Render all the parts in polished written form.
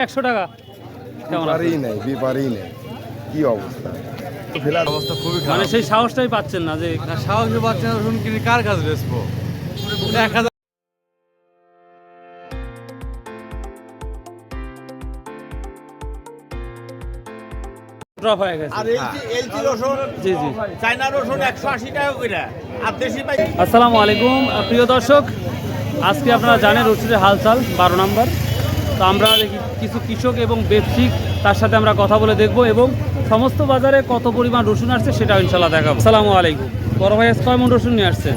100 টাকা কেমন পারেই নাই বিপারেই নাই কি অবস্থা ফেলার অবস্থা খুবই মানে খারাপ সেই সাহসটাই পাচ্ছেন না যে সাহসী পাচ্ছে না। রসুন কিনে কার কাছে বেচবো? 1000 ড্রপ হয়ে গেছে। আর এলজি রসুন জি জি চায়না রসুন 180 টাকা করে আর দেশি পাই। আসসালামু আলাইকুম প্রিয় দর্শক, আজকে আপনারা জানেন রসুনের হালচাল 12 নম্বর। তো আমরা দেখি কিছু কৃষক এবং ব্যবসায়িক তার সাথে আমরা কথা বলে দেখব এবং সমস্ত বাজারে কত পরিমাণ রসুন আসছে সেটাও ইনশাল্লাহ দেখাবো। আসসালামু আলাইকুম। বড় ভাই আজকে কয় মণ রসুন নিয়ে আসছেন?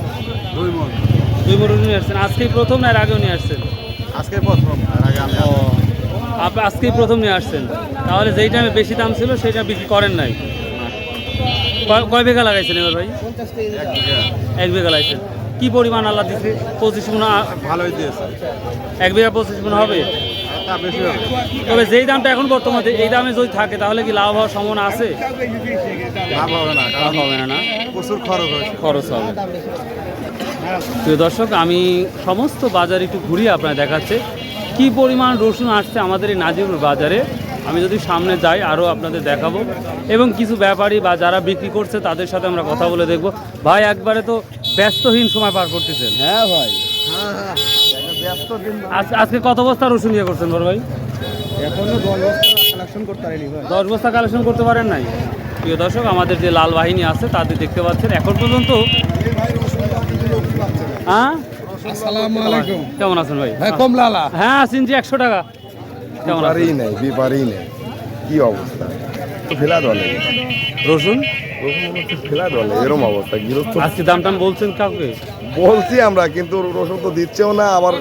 2 মণ। 2 মণ রসুন নিয়ে আসছেন। আজকেই প্রথম না এর আগেও নিয়ে আসছেন? আজকে প্রথম, আর আগে আমি আপনি আজকেই প্রথম নিয়ে আসছেন, তাহলে যেই টাইমে বেশি দাম ছিল সেইটা বিক্রি করেন নাই। কয় বিঘা লাগাইছেন এবার ভাই? 1 বিঘা লাগাইছেন। কি পরিমাণ আল্লাহ দিচ্ছে? 25 মণ। ভালোই দিয়েছে। 1 বিঘা 25 মণ হবে। তা বেশি হবে। তবে যেই দামটা এখন বর্তমানে এই দামে যদি থাকে তাহলে কি লাভ হওয়ার সম্ভাবনা আছে? লাভ হবে না, লাভ হবে না, না প্রচুর খরচ হয়েছে। খরচ হবে। প্রিয় দর্শক, আমি সমস্ত বাজার একটু ঘুরিয়ে আপনার দেখাচ্ছে কি পরিমাণ রসুন আসছে আমাদের এই নাজিরপুর বাজারে। আমি যদি সামনে যাই আরও আপনাদের দেখাবো এবং কিছু ব্যাপারী বা যারা বিক্রি করছে তাদের সাথে আমরা কথা বলে দেখব। ভাই একবারে তো ব্যস্তহীন সময় পার করতেছেন। হ্যাঁ ভাই আজকে কত বস্তা রসুন ইয়ে করছেন বড় ভাই? এখনো 10 বস্তা কালেকশন করতে পারিনি ভাই 10 বস্তা কালেকশন করতে পারেন নাই? প্রিয় দর্শক, আমাদের যে লাল বাহিনী আছে তাদের দেখতে পাচ্ছেন এখন পর্যন্ত। হ্যাঁ আসসালামু আলাইকুম কেমন আছেন ভাই? হ্যাঁ কমলালা হ্যাঁ সিনজি 100 টাকা কেমন আছেন? পারেই নাই বিপারেই নাই কি অবস্থা ফেলা দলে রসুন ফেলা দলে এরকম অবস্থা গৃহস্থ আজকে দাম টাম বলছেন কাউকে? বলছি আমরা কিন্তু রসুন তো দিচ্ছেও না আবার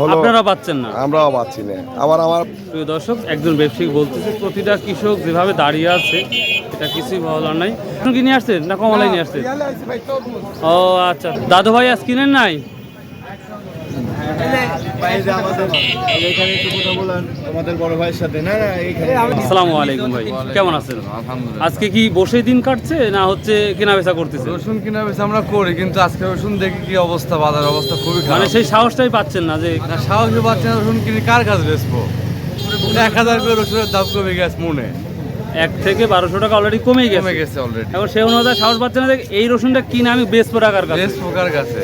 হলো আপনারা পাচ্ছেন না। আমরাও পাচ্ছি না আবার আমার প্রিয় দর্শক, একজন ব্যবসায়ী বলতেছে প্রতিটা কৃষক যেভাবে দাঁড়িয়ে আছে এটা কিছুই বলার নাই। রসুন কি নিয়ে আসছেন না কমলাই নিয়ে আসছেন? ও আচ্ছা, দাদু ভাই আজ কিনেন নাই? আমাদের বড় ভাইয়ের সাথে না না এইখানে। আসসালামু আলাইকুম ভাই, কেমন আছেন? আজকে কি বসে দিন কাটছে না হচ্ছে কেনা বেচা করতেছে? রসুন কিনা বেশি আমরা করি, কিন্তু আজকে রসুন দেখি কি অবস্থা, বাজার অবস্থা খুবই খারাপ। মানে সেই সাহসটাই পাচ্ছেন না যে সাহসী পাচ্ছে না। রসুন কিনে কার কাছে বেচবো? 1000 করে রসুনের দাম কমে গেছে মনে 1 থেকে 1200 টাকা অলরেডি কমেই কমে গেছে। গেছে অলরেডি। এখন সে অনুযায়ী সাহস পাচ্ছে না যে এই রসুনটা কিনে আমি বেচবো টাকার কাছে। বেশ প্রকার কাছে।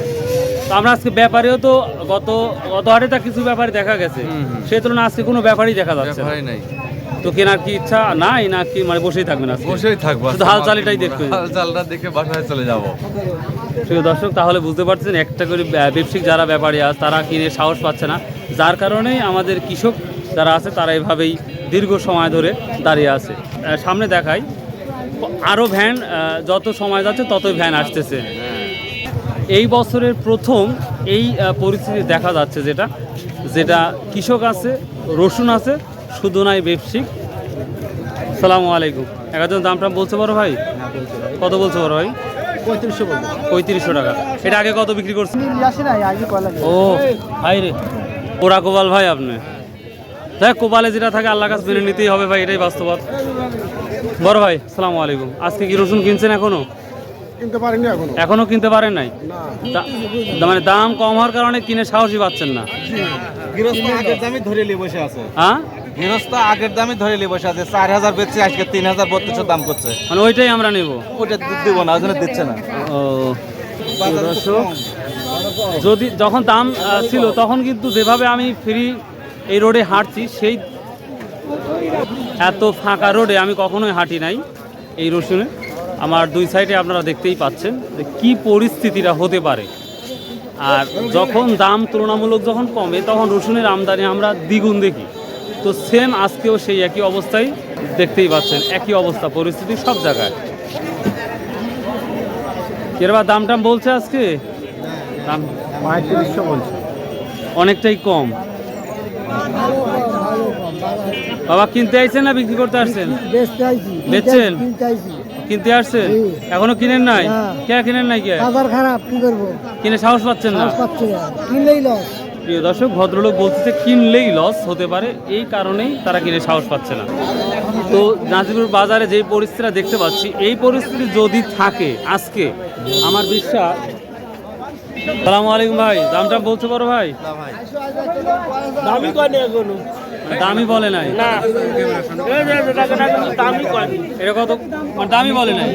তো আমরা আজকে ব্যাপারেও তো গত হাটে তা কিছু ব্যাপারে দেখা গেছে, সেই তুলনায় আজকে কোনো ব্যাপারই দেখা যাচ্ছে না। ব্যাপারই নাই। তো কেনার কি ইচ্ছা নাই না কি মানে বসেই থাকবেন আজকে? বসেই থাকবো, শুধু হাল চালিটাই দেখবেন? হাল চালটা দেখে বাসায় চলে যাবো। প্রিয় দর্শক, তাহলে বুঝতে পারছেন একটা করে ব্যবসায়িক যারা ব্যাপারী আছে তারা কিনে সাহস পাচ্ছে না, যার কারণেই আমাদের কৃষক যারা আছে তারা এভাবেই দীর্ঘ সময় ধরে দাঁড়িয়ে আছে। সামনে দেখাই আরও ভ্যান, যত সময় যাচ্ছে ততই ভ্যান আসতেছে। এই বছরের প্রথম এই পরিস্থিতি দেখা যাচ্ছে যেটা কৃষক আছে, রসুন আছে, শুধু নাই ব্যবসায়িক। সালামু আলাইকুম। একজন দাম টাম বলছে বড় ভাই? কত বলছে বড় ভাই? 3500 টাকা। এটা আগে কত বিক্রি করছেন? ও ভাই রে, ওরা কোবাল ভাই আপনি। দেখ কোবালে যেটা থাকে আল্লাহ কাছে মেনে নিতেই হবে ভাই, এটাই বাস্তবতা। বড় ভাই সালামু আলাইকুম। আজকে কি রসুন কিনছেন এখনো? কিনতে পারিনি এখনো কিনতে পারেন নাই? মানে দাম কম হওয়ার কারণে কিনে সাহসই পাচ্ছেন না? গৃহস্থ আগের দামই ধরে নিয়ে বসে আছে। হ্যাঁ, গৃহস্থ আগের দামই ধরে নিয়ে বসে আছে। 4000 বেচছে, আজকে 3032 দাম করছে। মানে ওইটাই আমরা নেব। ওটা দিব না, ওজন্য দিচ্ছে না। ও দর্শক, যখন দাম ছিল তখন কিন্তু যেভাবে আমি ফ্রি এই রোডে হাঁটছি, সেই এত ফাঁকা রোডে আমি কখনোই হাঁটি নাই এই রসুনে। আমার দুই সাইডে আপনারা দেখতেই পাচ্ছেন যে কী পরিস্থিতিটা হতে পারে। আর যখন দাম তুলনামূলক যখন কমে তখন রসুনের আমদানি আমরা দ্বিগুণ দেখি। তো সেম আজকেও সেই একই অবস্থায় দেখতেই পাচ্ছেন, একই অবস্থা পরিস্থিতি সব জায়গায়। এবার দাম টাম বলছে আজকে? দাম 3500 বলছে অনেকটাই কম। বাবা কিনতে আইছেন না বিক্রি করতে আসছেন? বেচছেন? কিনতে আসছেন? এখনো কিনেন নাই? কে কিনেন নাই? কে বাজার খারাপ, কি করবো? কিনে সাহস পাচ্ছেন না? পাচ্ছি না, কিনলেই লস। প্রিয় দর্শক, ভদ্রলোক বলতেছে কিনলেই লস হতে পারে, এই কারণেই তারা কিনে সাহস পাচ্ছে না। তো নাজিরপুর বাজারে যেই পরিস্থিতিটা দেখতে পাচ্ছি, এই পরিস্থিতি যদি থাকে আজকে, আমার বিশ্বাস। সালামু আলাইকুম ভাই, দামটা বলতে পারো ভাই? দামই কয়নি এখনো। দামই বলে নাই এটা কত মানে দামই বলে নাই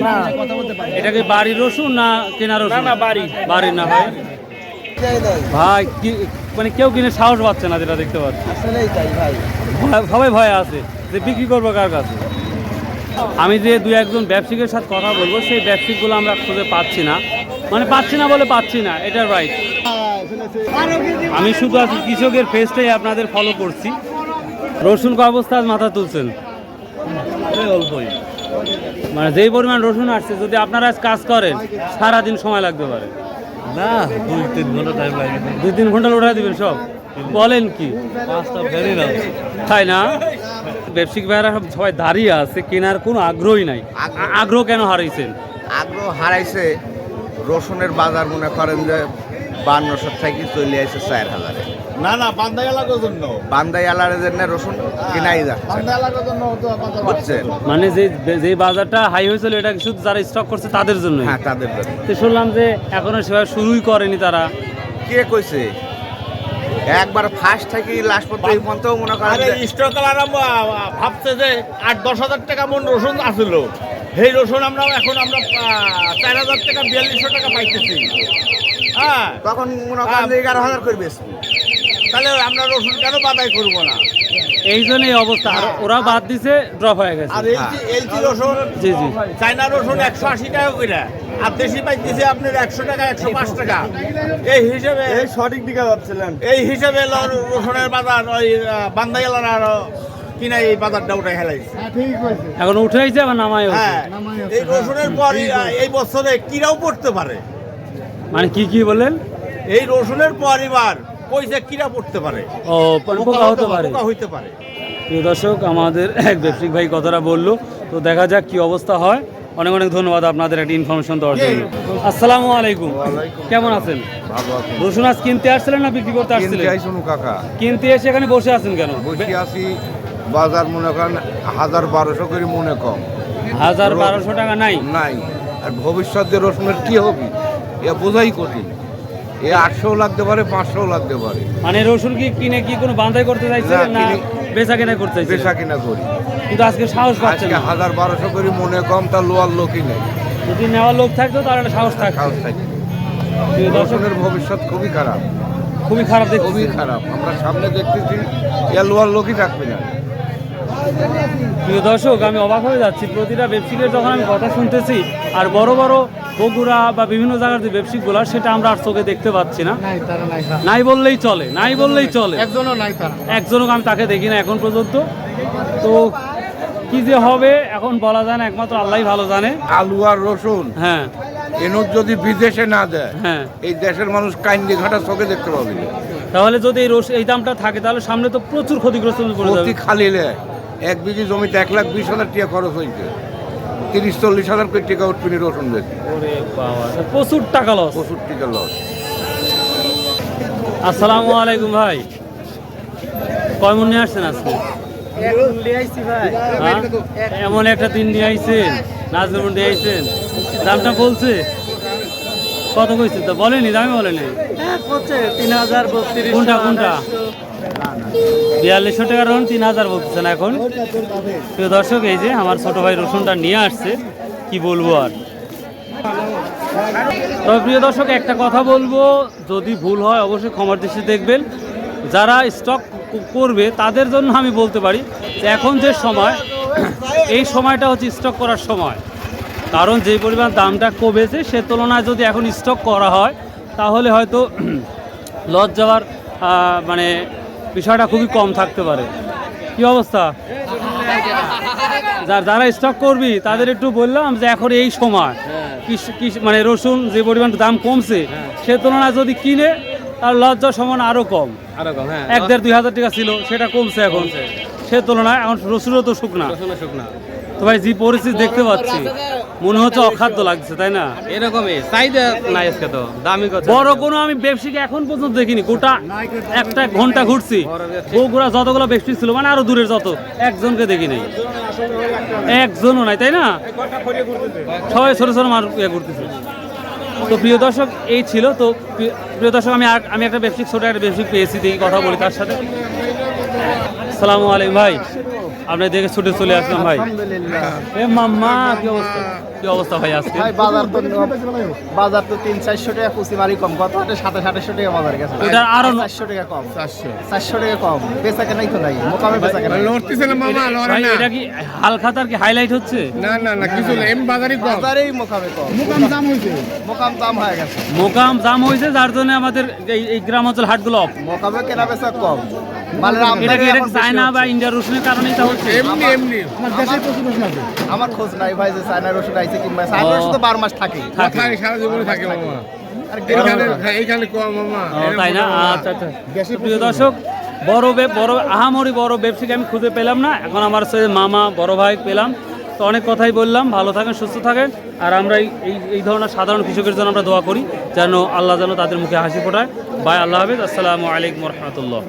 এটা কি বাড়ির রসুন না কেনা রসুন? না বাড়ির না ভাই। ভাই কি মানে কেউ কিনে সাহস পাচ্ছে না, যেটা দেখতে পাচ্ছি আসলেই তাই ভাই। সবাই ভয়ে আছে যে বিক্রি করবো কার কাছে। আমি যে দুই একজন ব্যবসায়ীর সাথে কথা বলবো, সেই ব্যবসায়িকগুলো আমরা খুঁজে পাচ্ছি না, মানে পাচ্ছি না বলে পাচ্ছি না, এটার রাইট। আমি শুধু আজকে কৃষকের ফেসটাই আপনাদের ফলো করছি। রসুন ক অবস্থা আজ মাথা তুলছেন? অল্পই, মানে যেই পরিমাণ রসুন আসছে, যদি আপনারা আজ কাজ করেন সারাদিন সময় লাগতে পারে। না 2-3 ঘন্টা টাইম লাগে। 2-3 ঘন্টা উঠাই দিবেন সব? বলেন কি, 5টা ফেরি না। তাই না? ব্যবসায়িক ভাইরা সবাই দাঁড়িয়ে আছে, কেনার কোনো আগ্রহই নাই। আগ্রহ কেন হারাইছেন? আগ্রহ হারাইছে, রসুনের বাজার মনে করেন যে 5200 থেকে চলে আসছে 4000-এ। না না বান্দা এলাকার জন্য বান্দাই আলারের জন্য রসুন কেনাই যাচ্ছে বান্দা এলাকার জন্য বুঝছেন? মানে যে বাজারটা হাই হয়েছিল, এটা শুধু যারা স্টক করছে তাদের জন্য। হ্যাঁ, তাদের জন্য। তো শুনলাম যে এখনো সেভাবে শুরুই করেনি তারা। কে কইছে? একবার ফার্স্ট থেকে লাস্ট পর্যন্ত এই পর্যন্ত মনে করেন আরে যে স্টকালারা ভাবছে যে 8-10 হাজার টাকা মন রসুন আসছিল, সেই রসুন আমরা 4000 টাকা 4200 টাকা পাইতেছি। হ্যাঁ, তখন মনে করেন যে 11,000 করে বেশি। তাহলে আমরা রসুন কেন বাদাই করবো না? এই জন্য এই অবস্থা। আর ওরা বাদ দিছে, ড্রপ হয়ে গেছে। আর এলচি রসুন, জি জি, চায়না রসুন 180 টাকা করে, আর দেশি পাইতেছে আপনার 100 টাকা 105 টাকা। এই হিসেবে সঠিক দিকে যাচ্ছিলেন। এই হিসেবে রসুনের বাজার ওই বান্দা এলাকার কিনা এই বাজারটা উঠে হেলাইছে। এখন উঠেছে আবার নামাই। হ্যাঁ, এই রসুনের পর এই বছরে কিরাও পড়তে পারে। মানে কি বললেন? এই রসুনের পরিবার পয়সা কিরা পড়তে পারে, ও পোকা হতে পারে। পোকা হইতে পারে। প্রিয় দর্শক, আমাদের এক ব্যবসায়িক ভাই কথাটা বললো, তো দেখা যাক কি অবস্থা হয়। অনেক অনেক ধন্যবাদ আপনাদের একটা ইনফরমেশন দেওয়ার জন্য। আসসালামু আলাইকুম, কেমন আছেন? ভালো আছে। রসুন আজ কিনতে আসছিলেন না বিক্রি করতে আসছিলেন? কিনতে আইসুন কাকা, কিনতে এসে এখানে বসে আছেন কেন? বসে আছি। বাজার মনে করেন 1000-1200 করে মনে কম 1000-1200 টাকা নাই। নাই। আর ভবিষ্যতে রসুনের কি হবে এ বোঝাই কঠিন। এ 800 লাগতে পারে, 500 লাগতে পারে। মানে রসুন কি কিনে কি কোনো বান্ধাই করতে চাইছিলেন না বেচা কেনা করতে চাইছিলেন? বেচা কিনা করি। কিন্তু আজকে সাহস পাচ্ছেন আজকে না। 1000-1200 করে মনে কম, তা লোয়ার লোকই নেই। যদি নেওয়ার লোক থাকতো তাহলে একটা সাহস থাকতো। সাহস থাকে। প্রিয় দর্শক, রসুনের ভবিষ্যৎ খুবই খারাপ, খুবই খারাপ দেখছি। খুবই খারাপ। আমরা সামনে দেখতেছি এ লোয়ার লোকই থাকবে না। প্রিয় দর্শক, আমি অবাক হয়ে যাচ্ছি প্রতিটা ব্যবসায়ীদের যখন আমি কথা শুনতেছি। আর বড় বড় বগুড়া বা বিভিন্ন জায়গার যে ব্যবসায়িকগুলো, সেটা আমরা আর চোখে দেখতে পাচ্ছি না। নাই বললেই চলে, নাই বললেই চলে। একজনও আমি তাকে দেখি না এখন পর্যন্ত। তো কি যে হবে এখন বলা যায় না, একমাত্র আল্লাহই ভালো জানে। আলু আর রসুন হ্যাঁ এনুর যদি বিদেশে না দেয়, হ্যাঁ, এই দেশের মানুষ কাইন্দি ঘাটা চোখে দেখতে পাবে না। তাহলে যদি এই দামটা থাকে, তাহলে সামনে তো প্রচুর ক্ষতিগ্রস্ত পড়ে যাবে। প্রতি খালি লে 1 বিঘি জমিতে 1,20,000 টাকা খরচ হয়েছে। 30-40 হাজার টাকা উঠপিনি রসুন বেশি। ওরে বাবা, প্রচুর টাকা লস। 65 টাকা লস। আসসালামু আলাইকুম ভাই, কয় মন নিয়ে আসছেন আজকে? হ্যাঁ? এমন একটা দিন নিয়ে আইছেন, নাজমুন দিয়ে আইছেন। দামটা বলছে কত কইছে? তো বলেনি, দামই বলেনি। 3032 কোনটা 4200 টাকা রসুন 3000 বলতেছেন এখন। প্রিয় দর্শক, এই যে আমার ছোট ভাই রসুনটা নিয়ে আসছে, কি বলবো আর। তবে প্রিয় দর্শক, একটা কথা বলবো, যদি ভুল হয় অবশ্যই ক্ষমার দৃষ্টি দেখবেন। যারা স্টক করবে তাদের জন্য আমি বলতে পারি যে এখন যে সময়, এই সময়টা হচ্ছে স্টক করার সময়। কারণ যে পরিমাণ দামটা কমেছে, সে তুলনায় যদি এখন স্টক করা হয়, তাহলে হয়তো লস যাওয়ার মানে বিষয়টা খুবই কম থাকতে পারে। কি অবস্থা? যারা স্টক করবি তাদের একটু বললাম যে এখন এই সময় মানে রসুন যে পরিমাণ দাম কমছে, সে তুলনায় যদি কিনে, তার লস যাওয়ার সম্ভাবনা আরও কম। 1-1.5-2 হাজার টাকা ছিল, সেটা কমছে এখন। সে তুলনায় এখন রসুনও তো শুকনা। তো ভাই, যে পরিস্থিতি দেখতে পাচ্ছি, মনে হচ্ছে অখাদ্য লাগছে, তাই না? এরকমই চাহিদা নাই আজকে, তো দামি কথা। বড় কোনো আমি ব্যবসায়ীকে এখন পর্যন্ত দেখিনি। গোটা একটা ঘন্টা ঘুরছি, বগুড়া যতগুলো ব্যবসায়ী ছিল, মানে আরো দূরের যত, একজনকে দেখি নাই, একজনও নাই, তাই না? সবাই ছোট ছোট মানুষ ঘুরতেছে। তো প্রিয় দর্শক, এই ছিল। তো প্রিয় দর্শক, আমি একটা ব্যবসায়িক ছোট একটা ব্যবসায়িক পেয়েছি, দেখি কথা বলি তার সাথে। আসসালামু আলাইকুম ভাই, আপনি দেখে ছুটে চলে আসলাম ভাই। এ মাম্মা, কি অবস্থা ভাই আজকে? বাজার তো 300-400 টাকা কুচি মারি কম, কত 2700-2800 টাকা বাজার গেছে। ওটা আরো 400 টাকা কম, 400 টাকা কম, বেচা কেনাই তো নাই, মোকামে বেচা কেনা। ভাই এটা কি হালখাতার কি হাইলাইট হচ্ছে? বাজারেই মোকামে কম, মোকাম দাম হয়ে গেছে, মোকাম জাম হয়েছে, যার জন্য আমাদের এই গ্রাম অঞ্চল হাটগুলো অফ। মোকামে কেনা বেচা কম। মালের এটা আমদানি কি এখন চায়না বেশি বা হচ্ছে। ইন্ডিয়ার রসুনের কারণেই তা হচ্ছে? আমার খোঁজ নাই ভাই যে চায়না রসুন আইছে কিংবা চায়না রসুন তো 12 মাস থাকে। থাকে। আর ও, তাই না? আচ্ছা আচ্ছা। প্রিয় দর্শক, বড় আহামরি বড় ব্যবসায়ীকে আমি খুঁজে পেলাম না। এখন আমার সাথে মামা বড় ভাই পেলাম। তো অনেক কথাই বললাম। ভালো থাকেন, সুস্থ থাকেন। আর আমরা এই ধরনের সাধারণ কৃষকের জন্য আমরা দোয়া করি যেন আল্লাহ যেন তাদের মুখে হাসি ফোটায়। বাই, আল্লাহ হাফেজ, আসসালামু আলাইকুম রহমতুল্লাহ।